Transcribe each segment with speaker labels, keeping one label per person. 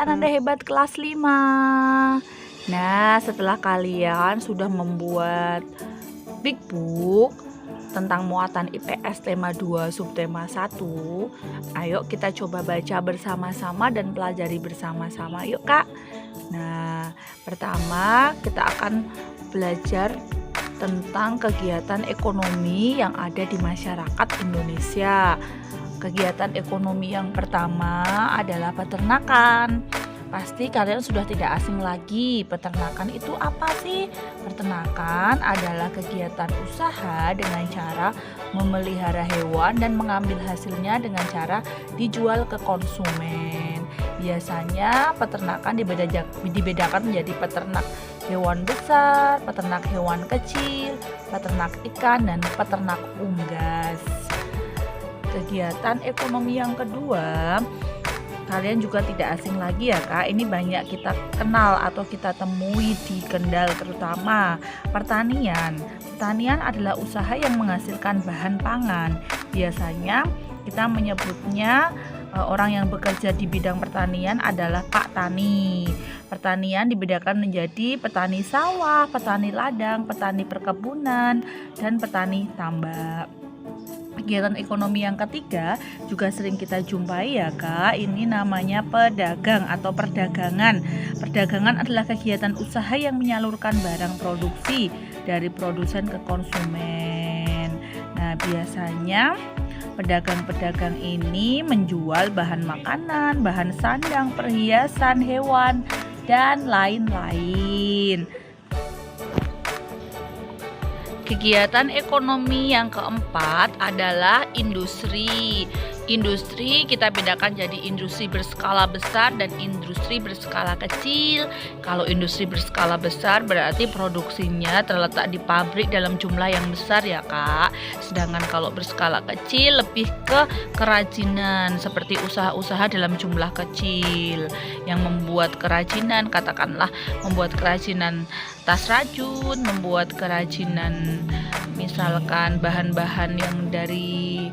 Speaker 1: Ananda Hebat kelas 5. Nah, setelah kalian sudah membuat big book tentang muatan IPS tema 2 subtema 1, ayo kita coba baca bersama-sama dan pelajari bersama-sama. Yuk Kak. Nah, pertama kita akan belajar tentang kegiatan ekonomi yang ada di masyarakat Indonesia. Kegiatan ekonomi yang pertama adalah peternakan. Pasti kalian sudah tidak asing lagi. Peternakan itu apa sih? Peternakan adalah kegiatan usaha dengan cara memelihara hewan dan mengambil hasilnya dengan cara dijual ke konsumen. Biasanya peternakan dibedakan menjadi peternak hewan besar, peternak hewan kecil, peternak ikan, dan peternak unggas. Kegiatan ekonomi yang kedua, kalian juga tidak asing lagi ya Kak. Ini banyak kita kenal atau kita temui di Kendal, terutama pertanian. Pertanian adalah usaha yang menghasilkan bahan pangan. Biasanya kita menyebutnya orang yang bekerja di bidang pertanian adalah Pak Tani. Pertanian dibedakan menjadi petani sawah, petani ladang, petani perkebunan, dan petani tambak. Kegiatan ekonomi yang ketiga juga sering kita jumpai ya Kak. Ini namanya pedagang atau perdagangan. Perdagangan adalah kegiatan usaha yang menyalurkan barang produksi dari produsen ke konsumen. Nah, biasanya pedagang-pedagang ini menjual bahan makanan, bahan sandang, perhiasan, hewan, dan lain-lain. Kegiatan ekonomi yang keempat adalah industri. Industri kita bedakan jadi industri berskala besar dan industri berskala kecil. Kalau industri berskala besar berarti produksinya terletak di pabrik dalam jumlah yang besar ya Kak. Sedangkan kalau berskala kecil lebih ke kerajinan, seperti usaha-usaha dalam jumlah kecil yang membuat kerajinan, katakanlah membuat kerajinan tas rajun, membuat kerajinan misalkan bahan-bahan yang dari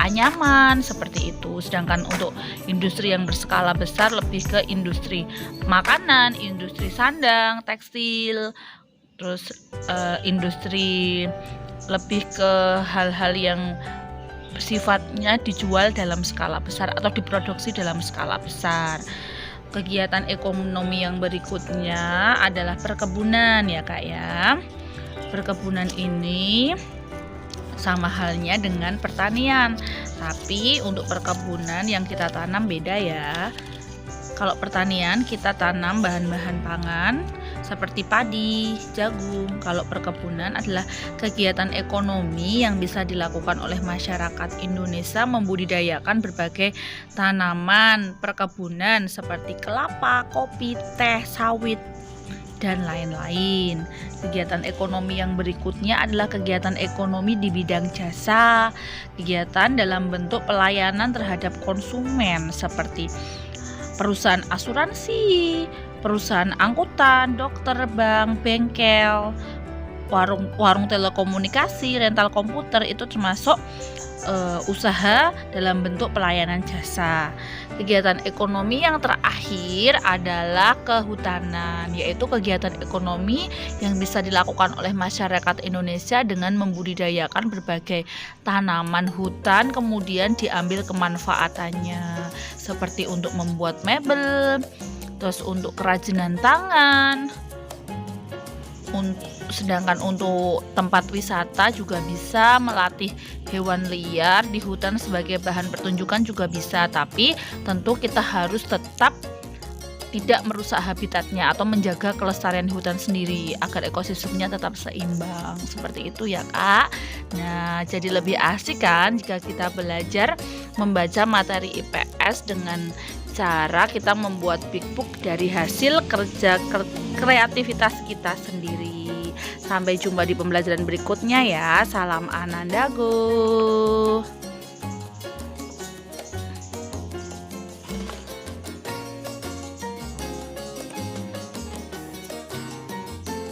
Speaker 1: anyaman seperti itu. Sedangkan untuk industri yang berskala besar lebih ke industri makanan, industri sandang, tekstil, terus industri lebih ke hal-hal yang sifatnya dijual dalam skala besar atau diproduksi dalam skala besar. Kegiatan ekonomi yang berikutnya adalah perkebunan ya Kak ya. Perkebunan ini sama halnya dengan pertanian, tapi untuk perkebunan yang kita tanam beda ya. Kalau pertanian kita tanam bahan-bahan pangan seperti padi, jagung. Kalau perkebunan adalah kegiatan ekonomi yang bisa dilakukan oleh masyarakat Indonesia membudidayakan berbagai tanaman perkebunan seperti kelapa, kopi, teh, sawit, dan lain-lain. Kegiatan ekonomi yang berikutnya adalah kegiatan ekonomi di bidang jasa. Kegiatan dalam bentuk pelayanan terhadap konsumen seperti perusahaan asuransi, perusahaan angkutan, dokter, bank, bengkel, warung telekomunikasi, rental komputer, itu termasuk usaha dalam bentuk pelayanan jasa. Kegiatan ekonomi yang terakhir adalah kehutanan, yaitu kegiatan ekonomi yang bisa dilakukan oleh masyarakat Indonesia dengan membudidayakan berbagai tanaman hutan kemudian diambil kemanfaatannya, seperti untuk membuat mebel, terus untuk kerajinan tangan. Sedangkan untuk tempat wisata juga bisa melatih hewan liar di hutan sebagai bahan pertunjukan juga bisa, tapi tentu kita harus tetap tidak merusak habitatnya atau menjaga kelestarian hutan sendiri agar ekosistemnya tetap seimbang. Seperti itu ya Kak. Nah, jadi lebih asik kan jika kita belajar membaca materi IPS dengan cara kita membuat big book dari hasil kerja kreativitas kita sendiri. Sampai jumpa di pembelajaran berikutnya ya. Salam Anandago.